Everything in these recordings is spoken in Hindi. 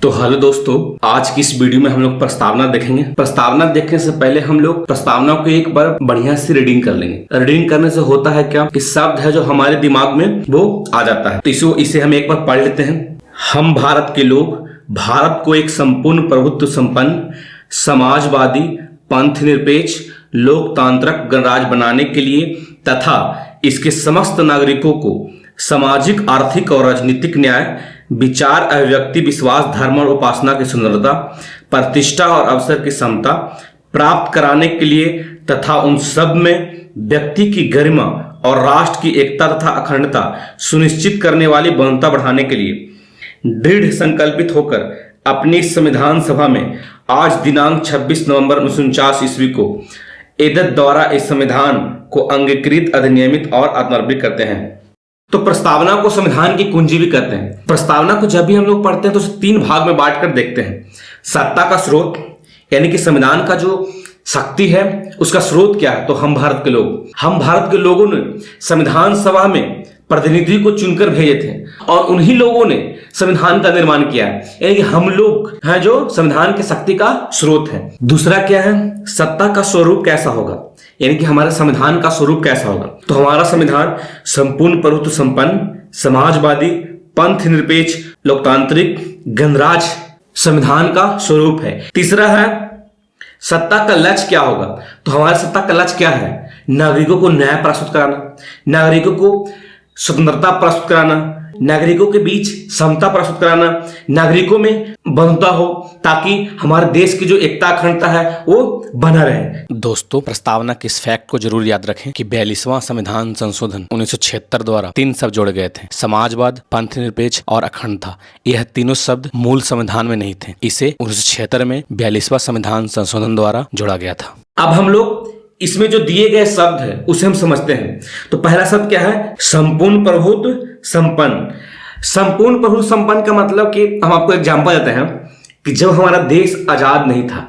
तो हेलो दोस्तों, आज की इस वीडियो में हम लोग प्रस्तावना देखेंगे। प्रस्तावना देखने से पहले हम लोग प्रस्तावना को एक बार बढ़िया से रीडिंग कर लेंगे। रीडिंग करने से होता है क्या कि शब्द है जो हमारे दिमाग में वो आ जाता है। तो इसे हम एक बार पढ़ लेते हैं। हम भारत के लोग भारत को एक संपूर्ण प्रभुत्व संपन्न समाजवादी पंथ निरपेक्ष लोकतांत्रिक गणराज्य बनाने के लिए तथा इसके समस्त नागरिकों को सामाजिक आर्थिक और राजनीतिक न्याय विचार अभिव्यक्ति विश्वास धर्म और उपासना की सुंदरता प्रतिष्ठा और अवसर की समता प्राप्त कराने के लिए तथा उन सब में व्यक्ति की गरिमा और राष्ट्र की एकता तथा अखंडता सुनिश्चित करने वाली बहुमतता बढ़ाने के लिए दृढ़ संकल्पित होकर अपनी संविधान सभा में आज दिनांक 26 नवंबर 1949 ईस्वी को एदत द्वारा इस संविधान को अंगीकृत अधिनियमित और अनर्पित करते हैं। तो प्रस्तावना को संविधान की कुंजी भी कहते हैं। प्रस्तावना को जब भी हम लोग पढ़ते हैं तो उसे 3 भाग में बांटकर देखते हैं। सत्ता का स्रोत, यानी कि संविधान का जो शक्ति है उसका स्रोत क्या है, तो हम भारत के लोगों ने संविधान सभा में प्रतिनिधि को चुनकर भेजे थे और उन्हीं लोगों ने संविधान का निर्माण किया है, यानी कि हम लोग हैं जो संविधान की शक्ति का स्रोत है। दूसरा क्या है, सत्ता का स्वरूप कैसा होगा, यानी कि हमारे संविधान का स्वरूप कैसा होगा। तो हमारा संविधान संपूर्ण प्रभुत्व संपन्न समाजवादी पंथ निरपेक्ष लोकतांत्रिक गणराज्य संविधान का स्वरूप है। तीसरा है सत्ता का लक्ष्य क्या होगा, तो हमारे सत्ता का लक्ष्य क्या है, नागरिकों को न्याय प्रस्तुत कराना, नागरिकों को स्वतंत्रता प्रस्तुत कराना, नागरिकों के बीच समता प्रस्तुत कराना, नागरिकों में बंधुता हो ताकि हमारे देश की जो एकता अखंडता है वो बना रहे। दोस्तों, प्रस्तावना के इस फैक्ट को जरूर याद रखें कि 42वां संविधान संशोधन 1976 द्वारा 3 शब्द जोड़े गए थे, समाजवाद पंथ निरपेक्ष और अखंडता। यह तीनों शब्द मूल संविधान में नहीं थे, इसे 1976 में 42वां संविधान संशोधन द्वारा जोड़ा गया था। अब हम लोग इसमें जो दिए गए शब्द है उसे हम समझते हैं। तो पहला शब्द क्या है, संपूर्ण प्रभुत्व संपन्न। संपूर्ण प्रभुत्व संपन्न का मतलब कि हम आपको एग्जांपल देते हैं कि जब हमारा देश आजाद नहीं था,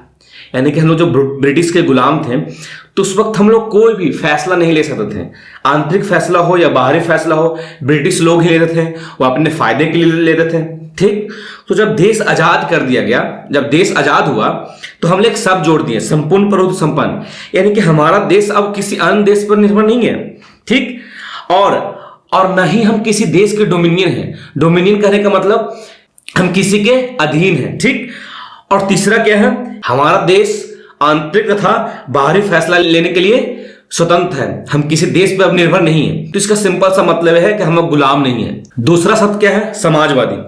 यानी कि हम लोग जो ब्रिटिश के गुलाम थे, तो उस वक्त हम लोग कोई भी फैसला नहीं ले सकते थे। आंतरिक फैसला हो या बाहरी फैसला हो, ब्रिटिश लोग ही लेते थे, वो अपने फायदे के लिए लेते थे। ठीक, तो जब देश आजाद कर दिया गया, जब देश आजाद हुआ तो हमने एक शब्द जोड़ दिए, संपूर्ण प्रभुत्व संपन्न, यानी कि हमारा देश अब किसी अन्य देश पर निर्भर नहीं है। ठीक, और न ही हम किसी देश के डोमिनियन हैं। डोमिनियन कहने का मतलब हम किसी के अधीन हैं। ठीक, और तीसरा क्या है, हमारा देश आंतरिक तथा बाहरी फैसला लेने के लिए स्वतंत्र है, हम किसी देश पर अब निर्भर नहीं है। तो इसका सिंपल सा मतलब है कि हम अब गुलाम नहीं है। दूसरा शब्द क्या है, समाजवादी।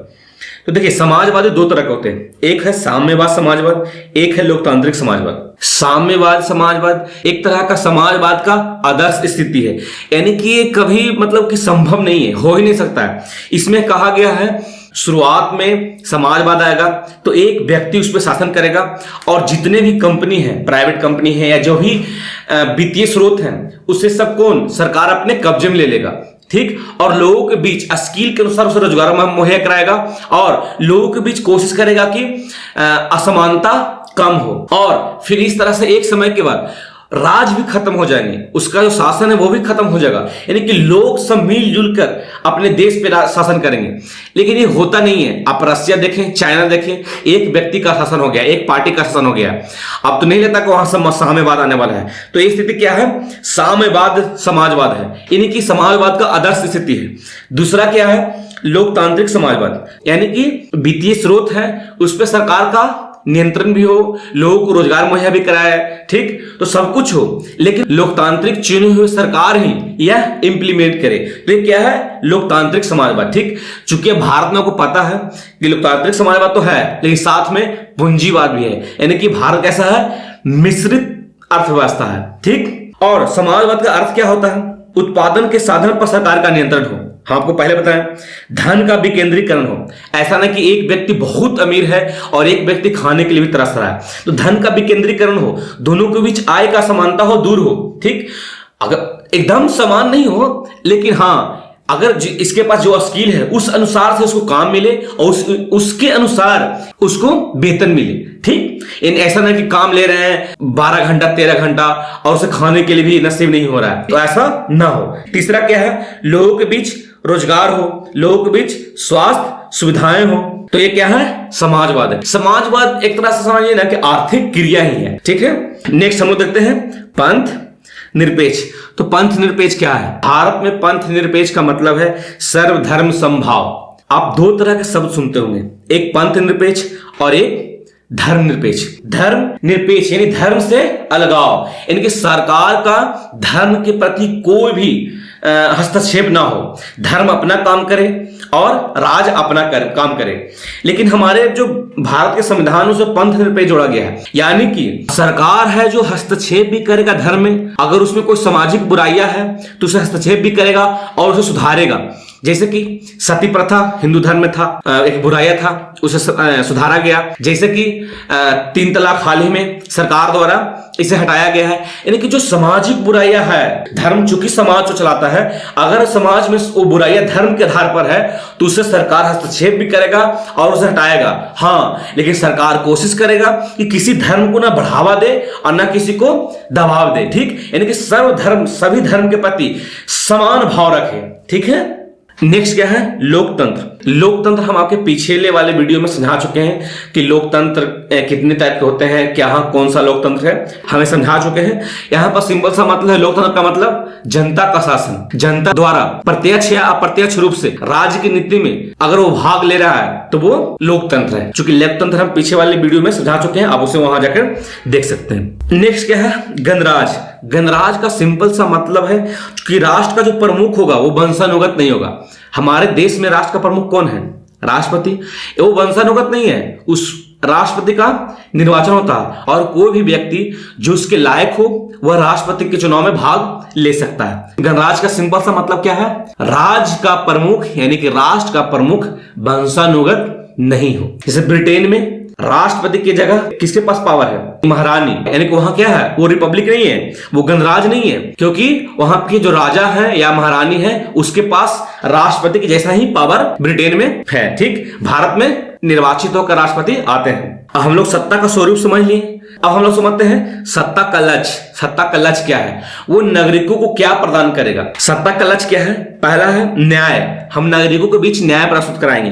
तो देखिए, समाजवादी 2 तरह के होते हैं, एक है साम्यवाद समाजवाद, एक है लोकतांत्रिक समाजवाद। साम्यवाद समाजवाद एक तरह का समाजवाद का आदर्श स्थिति है, यानी कि ये कभी मतलब कि संभव नहीं है, हो ही नहीं सकता है। इसमें कहा गया है शुरुआत में समाजवाद आएगा तो एक व्यक्ति उस पर शासन करेगा और जितने भी कंपनी है, प्राइवेट कंपनी है या जो भी वित्तीय स्रोत हैं, उससे सब कौन, सरकार अपने कब्जे में ले लेगा। ठीक, और लोगों के बीच स्किल के अनुसार उसे रोजगार मुहैया कराएगा और लोगों के बीच कोशिश करेगा कि असमानता कम हो। और फिर इस तरह से एक समय के बाद राज भी खत्म हो जाएंगे, उसका जो शासन है वो भी खत्म हो जाएगा, यानी कि लोग सब मिलजुल कर अपने देश पे शासन करेंगे। लेकिन ये होता नहीं है। आप रसिया देखें, चाइना देखें, एक व्यक्ति का शासन हो गया, एक पार्टी का शासन हो गया। अब तो नहीं लगता कि वहां से साम्यवाद आने वाला है। तो ये स्थिति क्या है, साम्यवाद समाजवाद है, यानी कि समाजवाद का आदर्श स्थिति है। दूसरा क्या है, लोकतांत्रिक समाजवाद, यानी कि वित्तीय स्रोत है उस पर सरकार का नियंत्रण भी हो, लोगों को रोजगार मुहैया भी कराए। ठीक, तो सब कुछ हो, लेकिन लोकतांत्रिक चुनी हुई सरकार ही यह इंप्लीमेंट करे। तो ये क्या है, लोकतांत्रिक समाजवाद। ठीक, चूंकि भारत में आपको पता है कि लोकतांत्रिक समाजवाद तो है, लेकिन साथ में पूंजीवाद भी है, यानी कि भारत कैसा है, मिश्रित अर्थव्यवस्था है। ठीक, और समाजवाद का अर्थ क्या होता है, उत्पादन के साधन पर सरकार का नियंत्रण हो। हम आपको पहले बताएं, धन का विकेंद्रीकरण हो। ऐसा ना कि एक व्यक्ति बहुत अमीर है और एक व्यक्ति खाने के लिए भी तरस रहा है, तो धन का विकेंद्रीकरण हो, दोनों के बीच आय का समानता हो, दूर हो। ठीक, अगर एकदम समान नहीं हो, लेकिन हाँ अगर इसके पास जो स्किल है उस अनुसार से उसको काम मिले और उसके अनुसार उसको वेतन मिले। ठीक, ऐसा ना कि काम ले रहे हैं 12 घंटा 13 घंटा और उसे खाने के लिए भी नसीब नहीं हो रहा है, तो ऐसा ना हो। तीसरा क्या है, लोगों के बीच रोजगार हो, लोगों के बीच स्वास्थ्य सुविधाएं हो। तो ये क्या है? समाजवाद है। समाजवाद एक तरह से समझिए ना कि आर्थिक क्रिया ही है। ठीक है, नेक्स्ट हम लोग देखते हैं पंथ निरपेक्ष। तो पंथ निरपेक्ष क्या है? भारत में पंथ निरपेक्ष का मतलब है सर्वधर्म समभाव। आप दो तरह के शब्द सुनते होंगे, एक पंथ निरपेक्ष और एक धर्म निरपेक्ष। धर्म निरपेक्ष यानी धर्म से अलगाव, यानी कि सरकार का धर्म के प्रति कोई भी हस्तक्षेप ना हो, धर्म अपना काम करे और राज अपना काम करे। लेकिन हमारे जो भारत के संविधान से पंथ निरपेक्ष जोड़ा गया है, यानी कि सरकार है जो हस्तक्षेप भी करेगा धर्म में, अगर उसमें कोई सामाजिक बुराइयां है तो उसे हस्तक्षेप भी करेगा और उसे सुधारेगा। जैसे कि सती प्रथा हिंदू धर्म में था, एक बुराया था, उसे सुधारा गया। जैसे कि 3 तलाक हाल ही में सरकार द्वारा इसे हटाया गया है। यानी कि जो सामाजिक बुराइयां है, धर्म चूंकि समाज को चलाता है, अगर समाज में वो बुराइयां धर्म के आधार पर है तो उससे सरकार हस्तक्षेप भी करेगा और उसे हटाएगा। हाँ, लेकिन सरकार कोशिश करेगा कि किसी धर्म को ना बढ़ावा दे और ना किसी को दबाव दे। ठीक, यानी कि सर्वधर्म सभी धर्म के प्रति समान भाव रखे। ठीक है, नेक्स्ट क्या है? लोकतंत्र। लोकतंत्र हम आपके पिछले वाले वीडियो में समझा चुके हैं कि लोकतंत्र कितने टाइप के होते हैं, क्या कौन सा लोकतंत्र है, हमें समझा चुके हैं। यहाँ पर सिंपल सा मतलब है लोकतंत्र का मतलब जनता का शासन, जनता द्वारा प्रत्यक्ष या अप्रत्यक्ष रूप से राज्य की नीति में अगर वो भाग ले रहा है तो वो लोकतंत्र है। चूंकि लोकतंत्र हम पीछे वाले वीडियो में समझा चुके हैं, आप उसे वहां जाकर देख सकते हैं। नेक्स्ट क्या है? गणराज। गणराज का सिंपल सा मतलब है कि राष्ट्र का जो प्रमुख होगा वो वंशानुगत नहीं होगा। हमारे देश में राष्ट्र का प्रमुख कौन है? राष्ट्रपति। वो वंशानुगत नहीं है, उस राष्ट्रपति का निर्वाचन होता है और कोई भी व्यक्ति जो उसके लायक हो वह राष्ट्रपति के चुनाव में भाग ले सकता है। गणराज का सिंपल सा मतलब क्या है? राज्य का प्रमुख यानी कि राष्ट्र का प्रमुख वंशानुगत नहीं हो। जैसे ब्रिटेन में राष्ट्रपति की जगह किसके पास पावर है? महारानी। यानी कि वहां क्या है? वो रिपब्लिक नहीं है, वो गणराज नहीं है, क्योंकि वहां के जो राजा है या महारानी है उसके पास राष्ट्रपति की जैसा ही पावर ब्रिटेन में है। ठीक, भारत में निर्वाचित होकर राष्ट्रपति आते हैं। अब हम लोग सत्ता का स्वरूप समझ लिए, अब हम लोग समझते हैं सत्ता का लक्ष्य। सत्ता का लक्ष्य क्या है? वो नागरिकों को क्या प्रदान करेगा? सत्ता का लक्ष्य क्या है? पहला है न्याय। हम नागरिकों के बीच न्याय प्रस्तुत कराएंगे।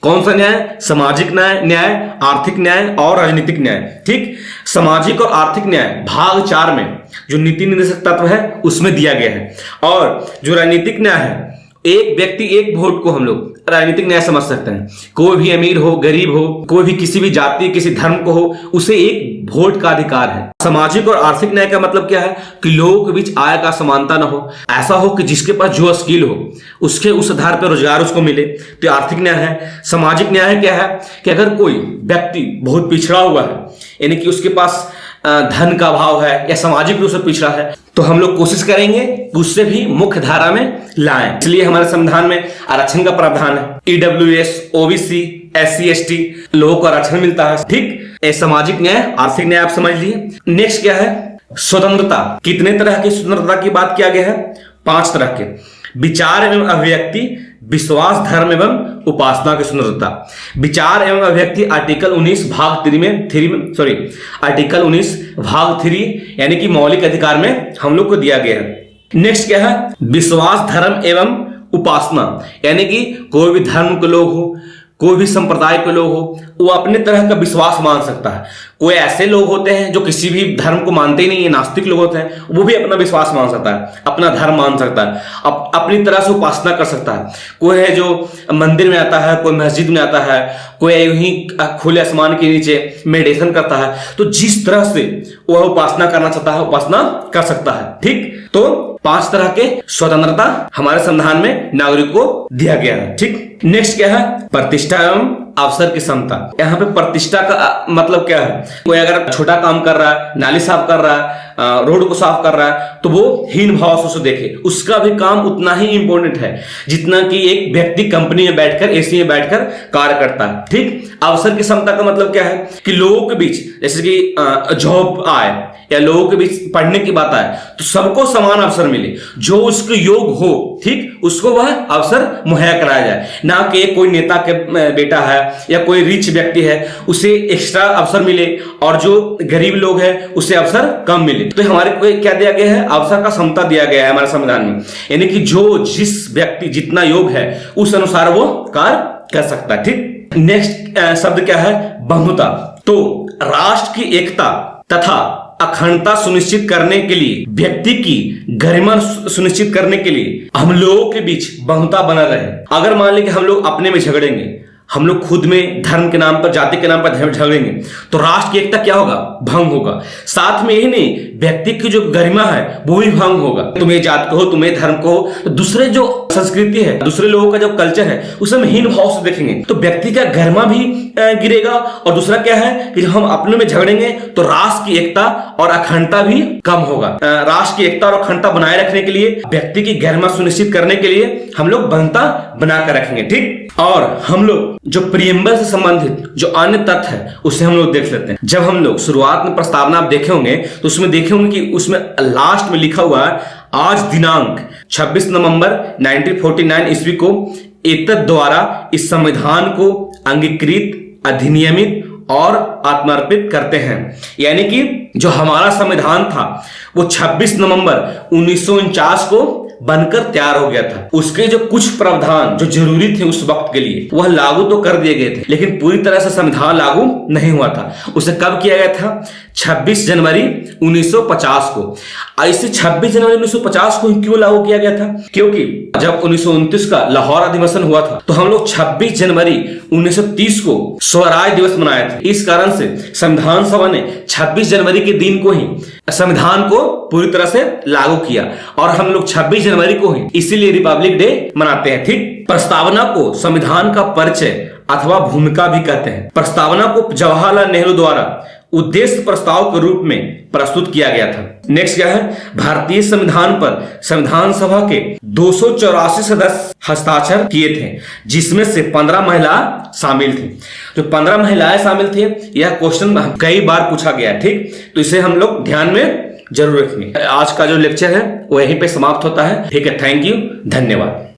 कौन सा न्याय? सामाजिक न्याय, आर्थिक न्याय और राजनीतिक न्याय। ठीक, सामाजिक और आर्थिक न्याय भाग 4 में जो नीति निर्देशक तत्व है उसमें दिया गया है। और जो राजनीतिक न्याय है, एक व्यक्ति एक वोट को हम लोग राजनीतिक न्याय समझ सकते हैं। कोई भी अमीर हो, गरीब हो, कोई भी किसी भी जाति किसी धर्म को हो, उसे एक वोट का अधिकार है। सामाजिक और आर्थिक न्याय का मतलब क्या है? कि लोगों के बीच आय का समानता ना हो, ऐसा हो कि जिसके पास जो स्किल हो उसके उस आधार पर रोजगार उसको मिले, तो आर्थिक न्याय है। सामाजिक न्याय क्या है? कि अगर कोई व्यक्ति बहुत पिछड़ा हुआ है, यानी कि उसके पास धन का अभाव है या सामाजिक रूप से पिछड़ा है, तो हम लोग कोशिश करेंगे कि उससे भी मुख्य धारा में लाएं। इसलिए हमारे संविधान में आरक्षण का प्रावधान है। EWS, OBC, SC, ST लोगों को आरक्षण मिलता है। ठीक, सामाजिक न्याय, आर्थिक न्याय आप समझ लिए। नेक्स्ट क्या है? स्वतंत्रता। कितने तरह की स्वतंत्रता की बात किया गया है? 5 तरह के। विचार एवं अभिव्यक्ति, विश्वास, धर्म एवं उपासना की स्वतंत्रता। विचार एवं अभिव्यक्ति आर्टिकल 19 भाग 3 में आर्टिकल 19 भाग 3 यानी कि मौलिक अधिकार में हम लोग को दिया गया है। नेक्स्ट क्या है? विश्वास, धर्म एवं उपासना, यानी कि कोई भी धर्म के लोग हो, कोई भी संप्रदाय के लोग हो, वो अपने तरह का विश्वास मान सकता है। कोई ऐसे लोग होते हैं जो किसी भी धर्म को मानते ही नहीं है, नास्तिक लोग होते हैं, वो भी अपना विश्वास मान सकता है, अपना धर्म मान सकता है, अपनी तरह से उपासना कर सकता है। कोई है जो मंदिर में आता है, कोई मस्जिद में आता है, कोई यूं ही खुले आसमान के नीचे मेडिटेशन करता है। तो जिस तरह से वह उपासना करना चाहता है उपासना कर सकता है। ठीक, तो 5 तरह के स्वतंत्रता हमारे संविधान में नागरिकों को दिया गया है। ठीक, नेक्स्ट क्या है? प्रतिष्ठा एवं अवसर की समता। यहाँ पे प्रतिष्ठा का मतलब क्या है? कोई अगर छोटा काम कर रहा है, नाली साफ कर रहा है, रोड को साफ कर रहा है, तो वो हीन भाव से उसे देखे। उसका भी काम उतना ही इंपॉर्टेंट है जितना कि एक व्यक्ति कंपनी में बैठकर एसी में बैठकर कार्य करता है। ठीक, अवसर की समता का मतलब क्या है? कि लोगों के बीच जैसे कि जॉब आए या लोगों के बीच पढ़ने की बात आए तो सबको समान अवसर मिले, जो उसके योग हो, ठीक, उसको वह अवसर मुहैया कराया जाए। ना कि कोई नेता के बेटा है या कोई रिच व्यक्ति है उसे एक्स्ट्रा अवसर मिले और जो गरीब लोग हैं उसे अवसर कम मिले। तो हमारे को क्या दिया गया है, अवसर का समता दिया गया है हमारे संविधान में, यानी कि जो जिस व्यक्ति जितना योग्य है उस अनुसार वो कार्य कर सकता है। ठीक, नेक्स्ट शब्द क्या है, बहुमता। तो राष्ट्र की एकता तथा अखंडता सुनिश्चित करने के लिए, व्यक्ति की गरिमा सुनिश्चित करने के लिए हम लोगों के बीच बहुमता बना रहे। अगर मान लें कि हम लोग अपने में झगड़ेंगे, हम लोग खुद में धर्म के नाम पर, जाति के नाम पर झगड़ेंगे, तो राष्ट्र की एकता क्या होगा, भंग होगा। साथ में यही नहीं, व्यक्ति की जो गरिमा है वो भी भंग होगा। तुम ये जात को हो, तुम ये धर्म को हो, तो दूसरे जो संस्कृति है, दूसरे लोगों का जो कल्चर है उसे हम हीन भाव से देखेंगे, तो व्यक्ति का गरिमा भी गिरेगा। और दूसरा क्या है कि जब हम अपने में झगड़ेंगे तो राष्ट्र की एकता और अखंडता भी कम होगा। राष्ट्र की एकता और अखंडता बनाए रखने के लिए, व्यक्ति की गरिमा सुनिश्चित करने के लिए हम लोग बहुमता बनाकर रखेंगे। ठीक, और हम लोग जो प्रियम्बल से संबंधित जो अन्य तथ्य है उसे हम लोग देख लेते हैं। जब हम लोग शुरुआत में प्रस्तावना आप देखे होंगे तो उसमें देखे होंगे कि उसमें लास्ट में लिखा हुआ है, आज दिनांक 26 नवंबर 1949 ईस्वी को एतद द्वारा इस संविधान को अंगीकृत, अधिनियमित और आत्मर्पित करते हैं। यानी कि जो हमारा संविधान था वो 26 नवंबर 1949 को बनकर तैयार हो गया था। उसके जो कुछ प्रावधान जो जरूरी थे उस वक्त के लिए वह लागू तो कर दिए गए थे, लेकिन पूरी तरह से संविधान लागू नहीं हुआ था। उसे कब किया गया था, 26 जनवरी 1950 को। ऐसे 26 जनवरी 1950 को क्यों लागू किया गया था, क्योंकि जब 1929 का लाहौर अधिवेशन हुआ था तो हम लोग 26 जनवरी 1930 को स्वराज दिवस मनाए थे। इस कारण से संविधान सभा ने 26 जनवरी के दिन को ही संविधान को पूरी तरह से लागू किया, और हम लोग 26 जनवरी को ही इसीलिए रिपब्लिक डे मनाते हैं। ठीक, प्रस्तावना को संविधान का परिचय अथवा भूमिका भी कहते हैं। प्रस्तावना को जवाहरलाल नेहरू द्वारा उद्देश्य प्रस्ताव के रूप में प्रस्तुत किया गया था। नेक्स्ट क्या है, भारतीय संविधान पर संविधान सभा के 284 सदस्य हस्ताक्षर किए थे, जिसमें से 15 महिला शामिल थी। जो 15 महिलाएं शामिल थे, यह क्वेश्चन कई बार पूछा गया है। ठीक, तो इसे हम लोग ध्यान में जरूर रखेंगे। आज का जो लेक्चर है वो यहीं पे समाप्त होता है। ठीक है, थैंक यू, धन्यवाद।